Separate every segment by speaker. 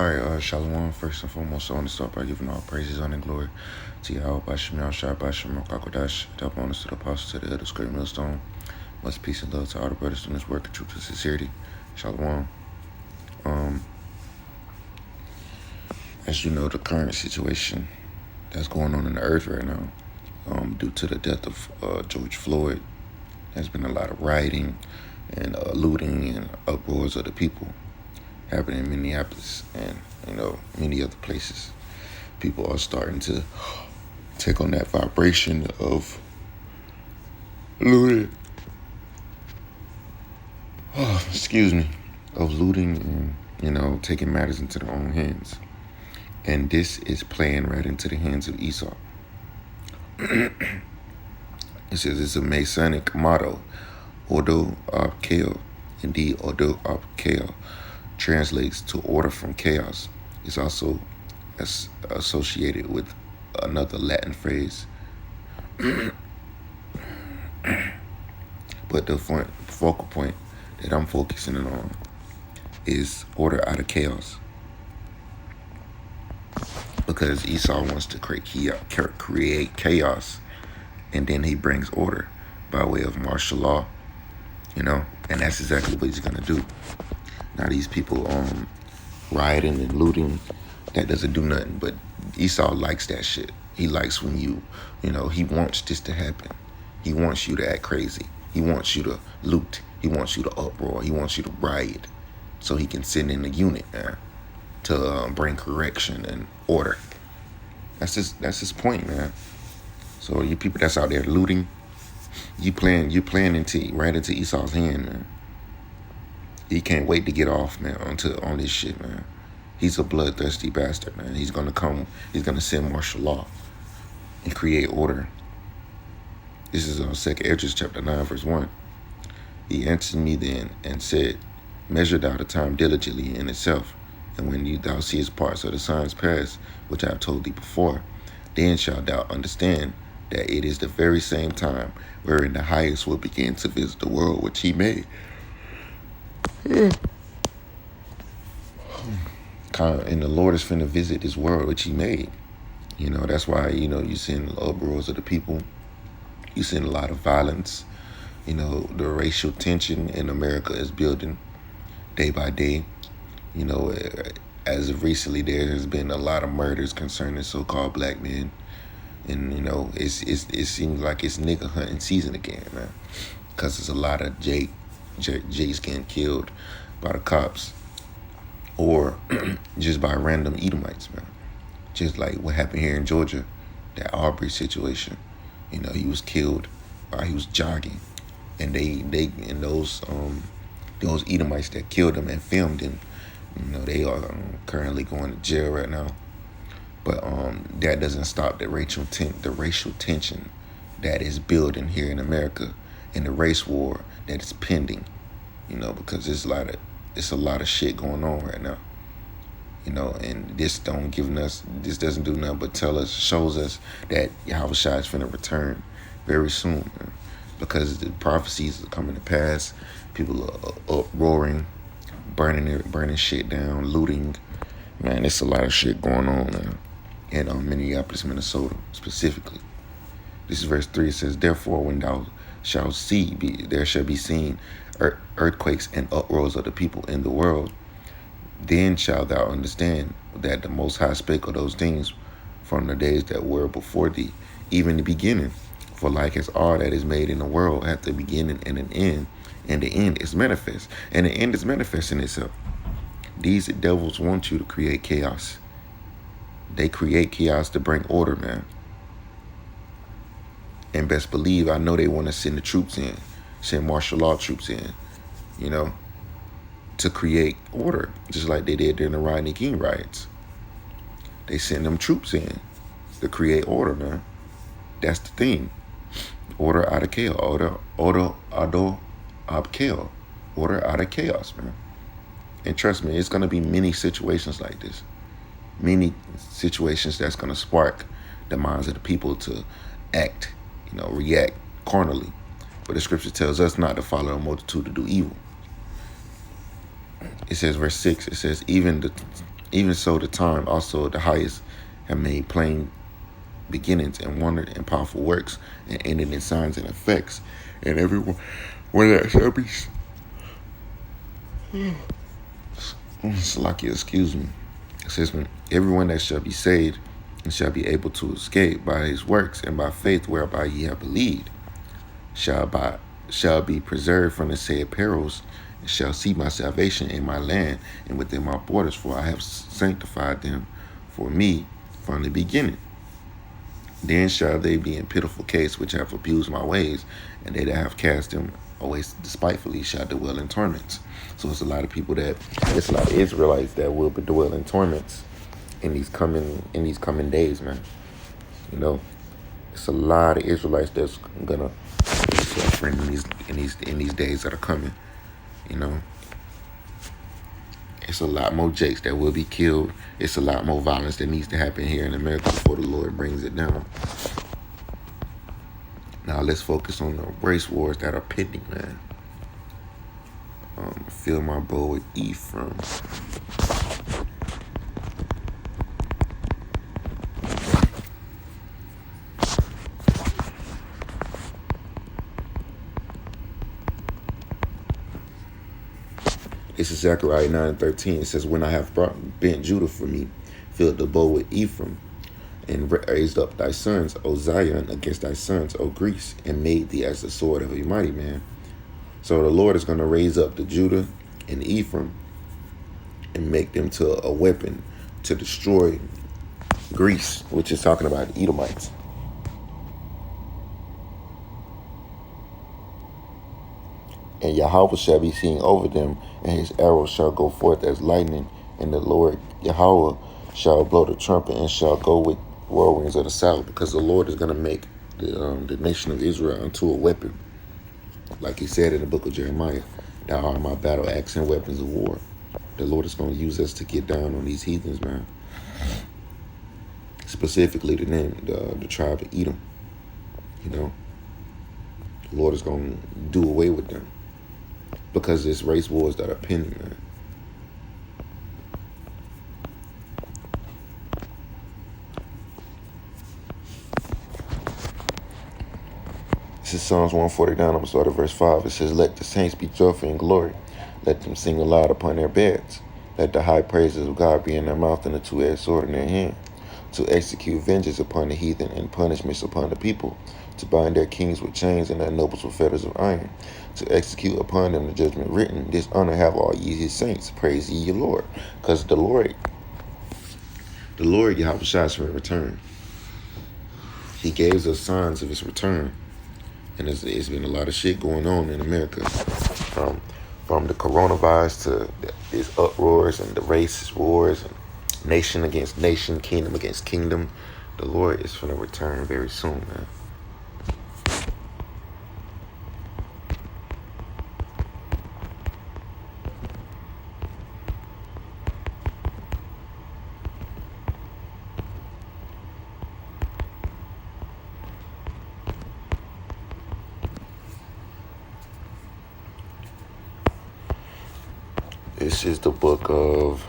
Speaker 1: All right, Shalom. First and foremost, I want to start by giving all praises, honor, and glory to Yahweh, Bashim, Yahshua, Bashim, Rakakodash, top honors to the apostles, to the elders, great millstone. Much peace and love to all the brothers doing this work of truth and sincerity. Shalom. As you know, the current situation that's going on in the earth right now, due to the death of George Floyd, there's been a lot of rioting and looting and uproars of the people happening in Minneapolis and, many other places. People are starting to take on that vibration of looting. Of looting and, taking matters into their own hands. And this is playing right into the hands of Esau. It says it's a Masonic motto, Ordo Ab Chao. Indeed, Ordo Ab Chao translates to order from chaos. It's also associated with another Latin phrase. But the focal point that I'm focusing on is order out of chaos. Because Esau wants to create chaos, and then he brings order by way of martial law, and that's exactly what he's going to do. Now these people rioting and looting, that doesn't do nothing, but Esau likes that shit. He likes when he wants this to happen. He wants you to act crazy. He wants you to loot. He wants you to uproar. He wants you to riot so he can send in a unit, man, to bring correction and order. That's his point, man. So you people that's out there looting, you playing right into Esau's hand, man. He can't wait to get off, man, on this shit, man. He's a bloodthirsty bastard, man. He's gonna send martial law and create order. This is 2 Esdras chapter 9, verse 1. He answered me then and said, measure thou the time diligently in itself, and when thou seest parts of the signs pass, which I have told thee before, then shalt thou understand that it is the very same time wherein the highest will begin to visit the world which he made. And the Lord is finna visit this world which he made. That's why, you seeing the uproars of the people. You seeing a lot of violence. The racial tension in America is building day by day. As of recently, there has been a lot of murders concerning so-called black men. And, it seems like it's nigga hunting season again, man. Because there's a lot of Jays getting killed by the cops or just by random Edomites, man. Just like what happened here in Georgia, that Aubrey situation. He was killed while he was jogging, and those Edomites that killed him and filmed him, they are currently going to jail right now. But that doesn't stop the racial tension that is building here in America, and the race war that is pending. Because it's a lot of shit going on right now. And this doesn't do nothing but shows us that Yahweh Shai is finna return very soon, man. Because the prophecies are coming to pass. People are uproaring, burning shit down, looting. Man, it's a lot of shit going on, man. In Minneapolis, Minnesota, specifically. This is verse 3. It says, therefore, when thou shalt see, there shall be seen earthquakes and uproars of the people in the world, then shalt thou understand that the Most High spake of those things from the days that were before thee, even the beginning. For like as all that is made in the world hath a beginning and an end, and the end is manifest, and the end is manifest in itself. These devils want you to create chaos. They create chaos to bring order, man. And best believe, I know they want to send the troops in, send martial law troops in, to create order, just like they did during the Rodney King riots. They send them troops in to create order, man. That's the thing. Order out of chaos. Ordo Ab Chao. Order out of chaos, man. And trust me, it's going to be many situations like this. Many situations that's going to spark the minds of the people to act, react carnally. But the scripture tells us not to follow a multitude to do evil. It says, verse 6, it says, even Even so, the time also the highest have made plain beginnings and wonder and powerful works and ended in signs and effects. And everyone when that shall be Salakia, excuse me. It says everyone that shall be saved and shall be able to escape by his works and by faith whereby ye have believed shall be preserved from the said perils and shall see my salvation in my land and within my borders, for I have sanctified them for me from the beginning. Then shall they be in pitiful case which have abused my ways, and they that have cast them away despitefully shall dwell in torments. So it's a lot of people it's a lot of Israelites that will dwell in torments in these coming days, man. You know, it's a lot of Israelites that's gonna be suffering in these days that are coming. You know, it's a lot more Jakes that will be killed. It's a lot more violence that needs to happen here in America before the Lord brings it down. Now let's focus on the race wars that are pending, man. Fill my bowl with Ephraim. This is Zechariah 9:13. It says, when I have bent Judah for me, filled the bowl with Ephraim, and raised up thy sons, O Zion, against thy sons, O Greece, and made thee as the sword of a mighty man. So the Lord is going to raise up the Judah and Ephraim and make them to a weapon to destroy Greece, which is talking about the Edomites. And Yahweh shall be seen over them, and his arrows shall go forth as lightning, and the Lord Yahweh shall blow the trumpet and shall go with whirlwinds of the south, because the Lord is going to make the nation of Israel into a weapon. Like he said in the book of Jeremiah, thou art my battle axe and weapons of war. The Lord is going to use us to get down on these heathens, man. Specifically the tribe of Edom. You know, the Lord is going to do away with them because there's race wars that are pending, man. This is Psalms 149. I'm going to start at verse 5. It says, let the saints be joyful in glory. Let them sing aloud upon their beds. Let the high praises of God be in their mouth and a two-edged sword in their hand, to execute vengeance upon the heathen and punishments upon the people, to bind their kings with chains and their nobles with fetters of iron, to execute upon them the judgment written. This honor have all ye his saints. Praise ye your Lord. Because the Lord Yahweh Shai is going to return. He gave us signs of his return. And it's been a lot of shit going on in America, from the coronavirus to these uproars and the racist wars, and nation against nation, kingdom against kingdom. The Lord is going to return very soon, man. This is the book of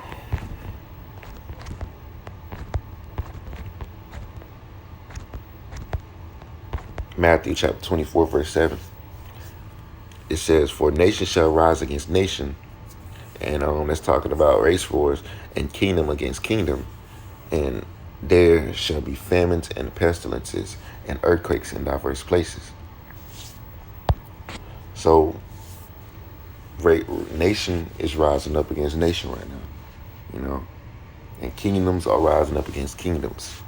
Speaker 1: Matthew chapter 24, verse 7. It says, for nation shall rise against nation, and that's talking about race wars, and kingdom against kingdom, and there shall be famines and pestilences and earthquakes in diverse places. So nation is rising up against nation right now, you know, and kingdoms are rising up against kingdoms.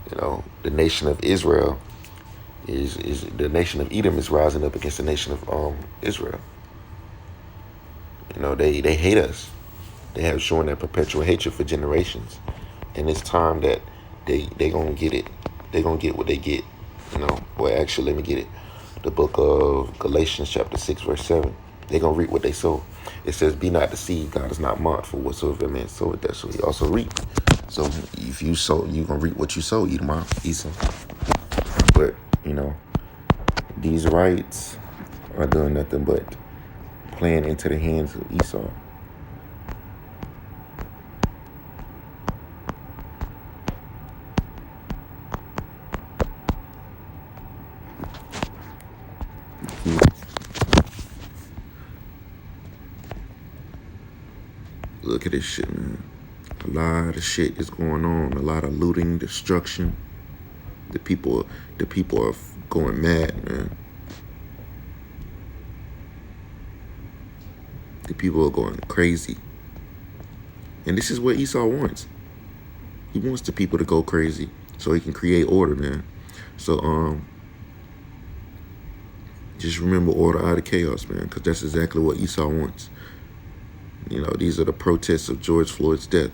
Speaker 1: You know, the nation of Israel is the nation of Edom is rising up against the nation of Israel. You know, they hate us. They have shown their perpetual hatred for generations, and it's time that they gonna get it. They gonna get what they get. You know, well, actually, let me get it. The book of Galatians chapter 6, verse 7. They're going to reap what they sow. It says, be not deceived. God is not mocked, for whatsoever man soweth, that shall he also reap. So if you sow, you're going to reap what you sow, Esau. But, you know, these rights are doing nothing but playing into the hands of Esau. Look at this shit, man. A lot of shit is going on. A lot of looting, destruction. The people are going mad, man. The people are going crazy. And this is what Esau wants. He wants the people to go crazy so he can create order, man. So, just remember order out of chaos, man, because that's exactly what Esau wants. You know, these are the protests of George Floyd's death.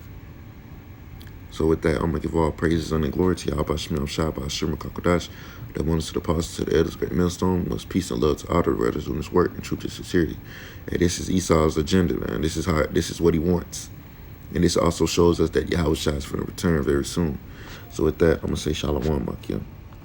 Speaker 1: So with that, I'm going to give all praises and glory to Yahweh Shemel Shah, Shema Kakodash, the abundance to the apostles, to the elders, great millstone, most peace and love to all the brothers doing this work and truth and sincerity. And this is Esau's agenda, man. This is what he wants. And this also shows us that Yahweh Shah is going to return very soon. So with that, I'm going to say Shalom, Makia.